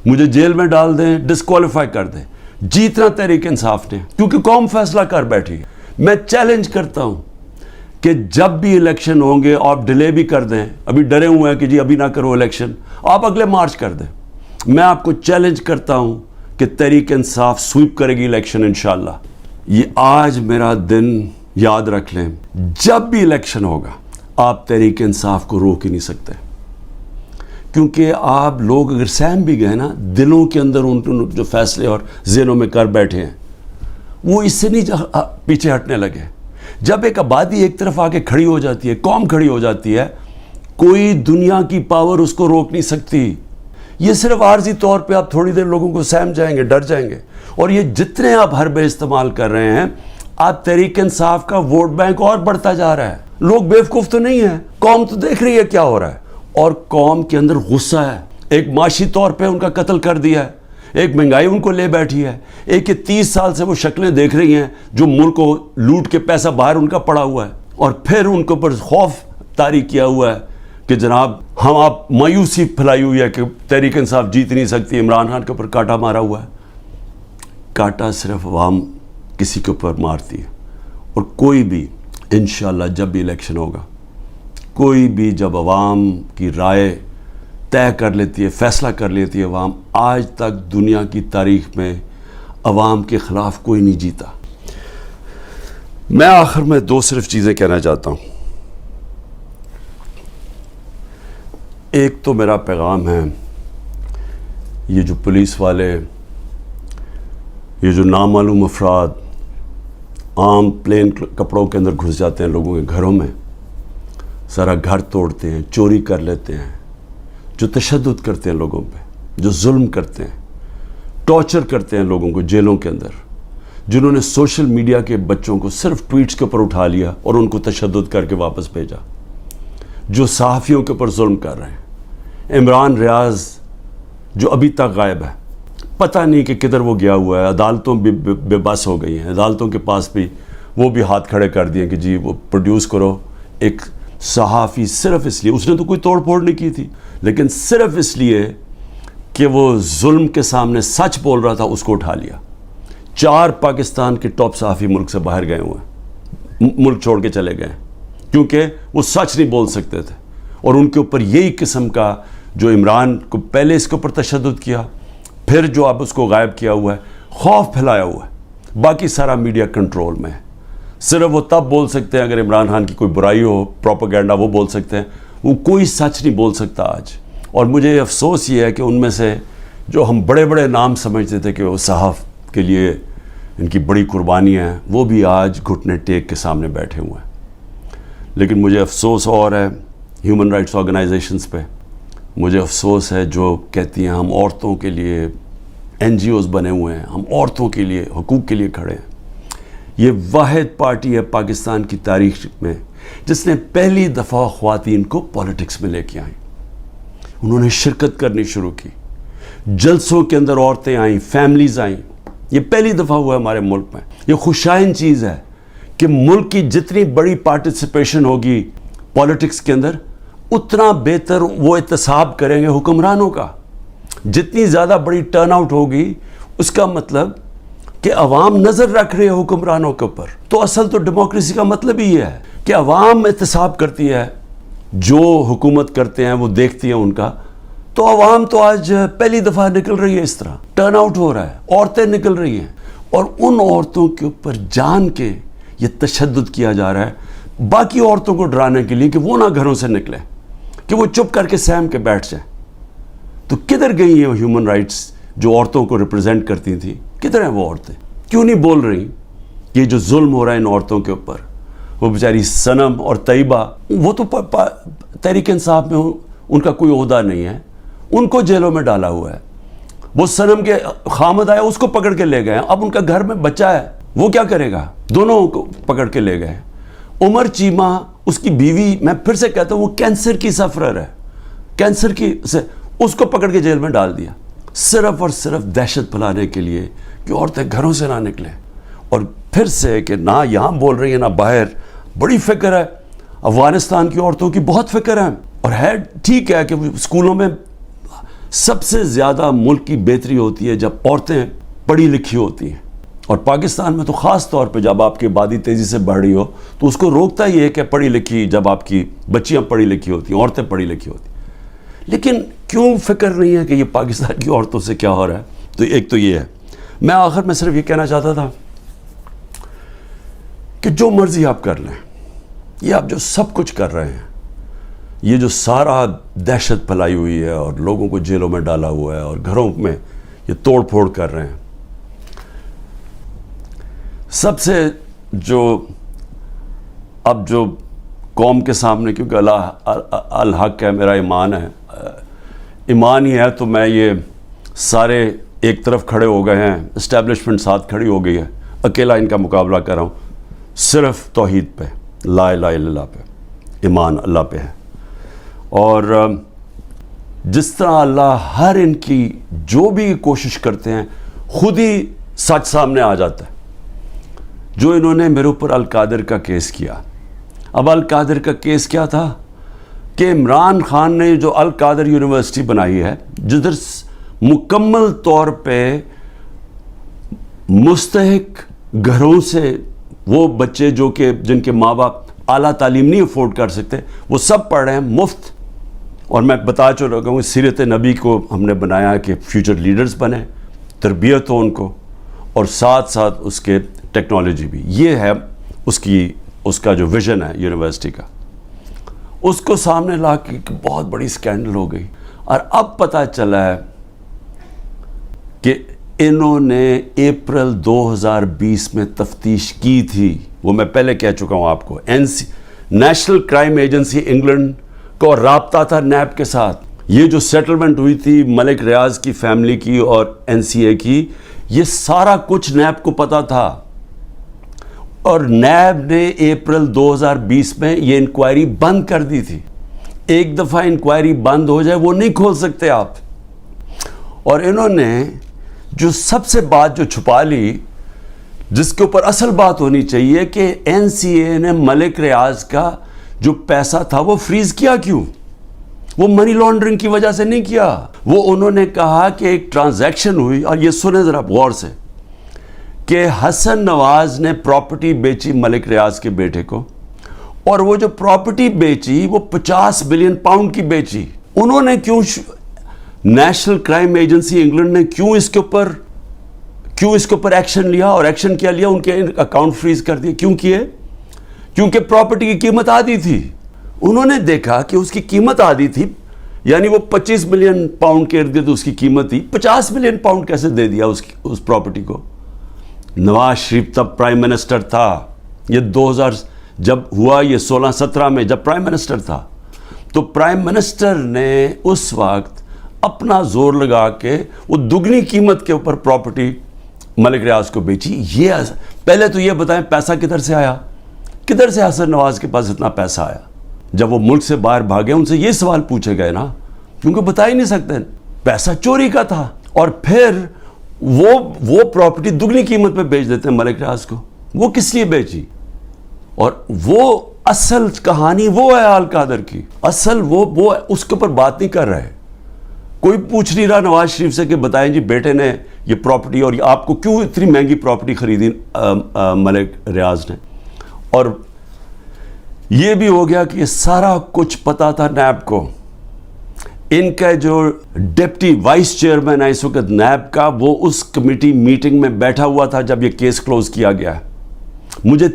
مجھے جیل میں ڈال دیں, ڈسکوالیفائی کر دیں, جیتنا تحریک انصاف نے, کیونکہ قوم فیصلہ کر بیٹھی ہے. میں چیلنج کرتا ہوں کہ جب بھی الیکشن ہوں گے آپ ڈیلے بھی کر دیں, ابھی ڈرے ہوئے ہیں کہ جی ابھی نہ کرو الیکشن, آپ اگلے مارچ کر دیں. میں آپ کو چیلنج کرتا ہوں کہ تحریک انصاف سویپ کرے گی الیکشن انشاءاللہ. یہ آج میرا دن یاد رکھ لیں, جب بھی الیکشن ہوگا آپ تحریک انصاف کو روک ہی نہیں سکتے, کیونکہ آپ لوگ اگر سہم بھی گئے نا, دلوں کے اندر ان جو فیصلے اور ذہنوں میں کر بیٹھے ہیں وہ اس سے نہیں پیچھے ہٹنے لگے. جب ایک آبادی ایک طرف آ کے کھڑی ہو جاتی ہے, قوم کھڑی ہو جاتی ہے, کوئی دنیا کی پاور اس کو روک نہیں سکتی. یہ صرف عارضی طور پہ آپ تھوڑی دیر لوگوں کو سہم جائیں گے, ڈر جائیں گے, اور یہ جتنے آپ حربے استعمال کر رہے ہیں, آپ تحریک انصاف کا ووٹ بینک اور بڑھتا جا رہا ہے. لوگ بیوقوف تو نہیں ہیں, قوم تو دیکھ رہی ہے کیا ہو رہا ہے, اور قوم کے اندر غصہ ہے. ایک معاشی طور پہ ان کا قتل کر دیا ہے, ایک مہنگائی ان کو لے بیٹھی ہے, ایک 30 سال سے وہ شکلیں دیکھ رہی ہیں جو ملک کو لوٹ کے پیسہ باہر ان کا پڑا ہوا ہے, اور پھر ان کے اوپر خوف طاری کیا ہوا ہے کہ جناب ہم آپ مایوسی پھیلائی ہوئی ہے کہ تحریک انصاف جیت نہیں سکتی. عمران خان کے اوپر کانٹا مارا ہوا ہے. کانٹا صرف عوام کسی کے اوپر مارتی ہے, اور کوئی بھی انشاءاللہ جب بھی الیکشن ہوگا, کوئی بھی جب عوام کی رائے طے کر لیتی ہے, فیصلہ کر لیتی ہے عوام, آج تک دنیا کی تاریخ میں عوام کے خلاف کوئی نہیں جیتا. میں آخر میں 2 صرف چیزیں کہنا چاہتا ہوں. ایک تو میرا پیغام ہے, یہ جو پولیس والے, یہ جو نامعلوم افراد عام پلین کپڑوں کے اندر گھس جاتے ہیں لوگوں کے گھروں میں, سارا گھر توڑتے ہیں, چوری کر لیتے ہیں, جو تشدد کرتے ہیں لوگوں پہ, جو ظلم کرتے ہیں, ٹارچر کرتے ہیں لوگوں کو جیلوں کے اندر, جنہوں نے سوشل میڈیا کے بچوں کو صرف ٹویٹس کے اوپر اٹھا لیا اور ان کو تشدد کر کے واپس بھیجا, جو صحافیوں کے اوپر ظلم کر رہے ہیں. عمران ریاض جو ابھی تک غائب ہے, پتہ نہیں کہ کدھر وہ گیا ہوا ہے. عدالتوں بھی بے بس ہو گئی ہیں, عدالتوں کے پاس بھی وہ بھی ہاتھ کھڑے کر دیے کہ جی وہ پروڈیوس کرو. ایک صحافی صرف اس لیے, اس نے تو کوئی توڑ پھوڑ نہیں کی تھی, لیکن صرف اس لیے کہ وہ ظلم کے سامنے سچ بول رہا تھا, اس کو اٹھا لیا. 4 پاکستان کے ٹاپ صحافی ملک سے باہر گئے ہوئے ہیں, ملک چھوڑ کے چلے گئے, کیونکہ وہ سچ نہیں بول سکتے تھے. اور ان کے اوپر یہی قسم کا جو عمران کو پہلے اس کے اوپر تشدد کیا, پھر جو اب اس کو غائب کیا ہوا ہے, خوف پھیلایا ہوا ہے. باقی سارا میڈیا کنٹرول میں ہے. صرف وہ تب بول سکتے ہیں اگر عمران خان کی کوئی برائی ہو, پروپیگنڈا, وہ بول سکتے ہیں. وہ کوئی سچ نہیں بول سکتا آج. اور مجھے افسوس یہ ہے کہ ان میں سے جو ہم بڑے بڑے نام سمجھتے تھے کہ وہ صحاف کے لیے ان کی بڑی قربانیاں ہیں, وہ بھی آج گھٹنے ٹیک کے سامنے بیٹھے ہوئے ہیں. لیکن مجھے افسوس اور ہے ہیومن رائٹس آرگنائزیشنز پہ. مجھے افسوس ہے جو کہتی ہیں ہم عورتوں کے لیے NGOs بنے ہوئے ہیں, ہم عورتوں کے لیے حقوق کے لیے کھڑے ہیں. یہ واحد پارٹی ہے پاکستان کی تاریخ میں جس نے پہلی دفعہ خواتین کو پولیٹکس میں لے کے آئیں. انہوں نے شرکت کرنی شروع کی, جلسوں کے اندر عورتیں آئیں, فیملیز آئیں. یہ پہلی دفعہ ہوا ہے ہمارے ملک میں. یہ خوشائن چیز ہے کہ ملک کی جتنی بڑی پارٹیسپیشن ہوگی پولیٹکس کے اندر, اتنا بہتر وہ احتساب کریں گے حکمرانوں کا. جتنی زیادہ بڑی ٹرن آؤٹ ہوگی, اس کا مطلب کہ عوام نظر رکھ رہے ہیں حکمرانوں کے اوپر. تو اصل تو ڈیموکریسی کا مطلب ہی یہ ہے کہ عوام احتساب کرتی ہے, جو حکومت کرتے ہیں وہ دیکھتی ہیں ان کا. تو عوام تو آج پہلی دفعہ نکل رہی ہے, اس طرح ٹرن آؤٹ ہو رہا ہے, عورتیں نکل رہی ہیں, اور ان عورتوں کے اوپر جان کے یہ تشدد کیا جا رہا ہے باقی عورتوں کو ڈرانے کے لیے کہ وہ نہ گھروں سے نکلیں, کہ وہ چپ کر کے سہم کے بیٹھ جائیں. تو کدھر گئی ہیں ہیومن رائٹس جو عورتوں کو ریپرزینٹ کرتی تھیں؟ کدھر ہیں وہ عورتیں؟ کیوں نہیں بول رہی کہ یہ جو ظلم ہو رہا ہے ان عورتوں کے اوپر؟ وہ بیچاری صنم اور طیبہ, وہ تو تحریک انصاف میں ان کا کوئی عہدہ نہیں ہے, ان کو جیلوں میں ڈالا ہوا ہے. وہ صنم کے خامد آیا, اس کو پکڑ کے لے گئے. اب ان کا گھر میں بچہ ہے, وہ کیا کرے گا؟ دونوں کو پکڑ کے لے گئے. عمر چیمہ, اس کی بیوی, میں پھر سے کہتا ہوں وہ کینسر کی سفرر ہے, کینسر کی سے اس کو پکڑ کے جیل میں ڈال دیا, صرف اور صرف دہشت پھیلانے کے لیے کہ عورتیں گھروں سے نہ نکلیں. اور پھر سے کہ نہ یہاں بول رہی ہیں نہ باہر. بڑی فکر ہے افغانستان کی عورتوں کی, بہت فکر ہے. اور ہے ٹھیک ہے کہ اسکولوں میں سب سے زیادہ ملک کی بہتری ہوتی ہے جب عورتیں پڑھی لکھی ہوتی ہیں، اور پاکستان میں تو خاص طور پہ جب آپ کی آبادی تیزی سے بڑھ رہی ہو تو اس کو روکتا ہی ہے کہ پڑھی لکھی، جب آپ کی بچیاں پڑھی لکھی ہوتی ہیں، عورتیں پڑھی لکھی ہوتی ہیں۔ لیکن کیوں فکر نہیں ہے کہ یہ پاکستان کی عورتوں سے کیا ہو رہا ہے؟ تو ایک تو یہ ہے۔ میں آخر میں صرف یہ کہنا چاہتا تھا کہ جو مرضی آپ کر لیں، یہ آپ جو سب کچھ کر رہے ہیں، یہ جو سارا دہشت پھیلائی ہوئی ہے اور لوگوں کو جیلوں میں ڈالا ہوا ہے اور گھروں میں یہ توڑ پھوڑ کر رہے ہیں، سب سے جو اب جو قوم کے سامنے، کیونکہ الحق ہے، میرا ایمان ہے، ایمان ہی ہے، تو میں یہ سارے ایک طرف کھڑے ہو گئے ہیں، اسٹیبلشمنٹ ساتھ کھڑی ہو گئی ہے، اکیلا ان کا مقابلہ کر رہا ہوں، صرف توحید پہ، لا الہ الا اللہ پہ، ایمان اللہ پہ ہے۔ اور جس طرح اللہ ہر ان کی جو بھی کوشش کرتے ہیں خود ہی سچ سامنے آ جاتا ہے۔ جو انہوں نے میرے اوپر القادر کا کیس کیا، اب القادر کا کیس کیا تھا کہ عمران خان نے جو القادر یونیورسٹی بنائی ہے، جدھر مکمل طور پہ مستحق گھروں سے وہ بچے جو کہ جن کے ماں باپ اعلیٰ تعلیم نہیں افورڈ کر سکتے، وہ سب پڑھ رہے ہیں مفت۔ اور میں بتا چلا ہوں، سیرت نبی کو ہم نے بنایا کہ فیوچر لیڈرز بنے، تربیت ہو ان کو، اور ساتھ ساتھ اس کے ٹیکنالوجی بھی۔ یہ ہے اس کا جو ویژن ہے یونیورسٹی کا۔ اس کو سامنے لا کے بہت بڑی سکینڈل ہو گئی، اور اب پتہ چلا ہے کہ انہوں نے اپریل 2020 میں تفتیش کی تھی۔ وہ میں پہلے کہہ چکا ہوں آپ کو، نیشنل کرائم ایجنسی انگلینڈ کو رابطہ تھا نیب کے ساتھ۔ یہ جو سیٹلمنٹ ہوئی تھی ملک ریاض کی فیملی کی اور NCA کی، یہ سارا کچھ نیب کو پتا تھا، اور نیب نے اپریل 2020 میں یہ انکوائری بند کر دی تھی۔ ایک دفعہ انکوائری بند ہو جائے وہ نہیں کھول سکتے آپ۔ اور انہوں نے جو سب سے بات جو چھپا لی، جس کے اوپر اصل بات ہونی چاہیے، کہ NCA نے ملک ریاض کا جو پیسہ تھا وہ فریز کیا کیوں؟ وہ منی لانڈرنگ کی وجہ سے نہیں کیا۔ وہ انہوں نے کہا کہ ایک ٹرانزیکشن ہوئی، اور یہ سنیں ذرا غور سے، کہ حسن نواز نے پراپرٹی بیچی ملک ریاض کے بیٹے کو، اور وہ جو پراپرٹی بیچی وہ 50 بلین پاؤنڈ کی بیچی۔ انہوں نے کیوں، نیشنل کرائم ایجنسی انگلینڈ نے کیوں اس کے اوپر ایکشن لیا، اور ایکشن کیا لیا؟ ان کے اکاؤنٹ فریز کر دیے۔ کیوں کیے؟ کیونکہ پراپرٹی کی قیمت آدھی تھی۔ انہوں نے دیکھا کہ اس کی قیمت آدھی تھی، یعنی وہ 25 بلین پاؤنڈ کے ارد گرد اس کی قیمت تھی، 50 بلین پاؤنڈ کیسے دے دیا اس پراپرٹی کو؟ نواز شریف تب پرائم منسٹر تھا، یہ 2000 جب ہوا، یہ 16-17 میں جب پرائم منسٹر تھا، تو پرائم منسٹر نے اس وقت اپنا زور لگا کے وہ دگنی قیمت کے اوپر پراپرٹی ملک ریاض کو بیچی۔ یہ پہلے تو یہ بتائیں پیسہ کدھر سے آیا؟ کدھر سے حسن نواز کے پاس اتنا پیسہ آیا؟ جب وہ ملک سے باہر بھاگے ان سے یہ سوال پوچھے گئے نا، کیونکہ بتا ہی نہیں سکتے، پیسہ چوری کا تھا۔ اور پھر وہ پراپرٹی دگنی قیمت پہ بیچ دیتے ہیں ملک ریاض کو۔ وہ کس لیے بیچی؟ اور وہ اصل کہانی وہ ہے القادر کی، اصل وہ اس کے اوپر بات نہیں کر رہے۔ کوئی پوچھ نہیں رہا نواز شریف سے کہ بتائیں جی بیٹے نے یہ پراپرٹی، اور آپ کو کیوں اتنی مہنگی پراپرٹی خریدی ملک ریاض نے۔ اور یہ بھی ہو گیا کہ یہ سارا کچھ پتا تھا نیب کو۔ ان کا جو ڈپٹی وائس چیئرمین ہے اس وقت نیب کا، وہ اس کمیٹی میٹنگ میں بیٹھا ہوا تھا جب یہ کیس کلوز کیا گیا۔ مجھے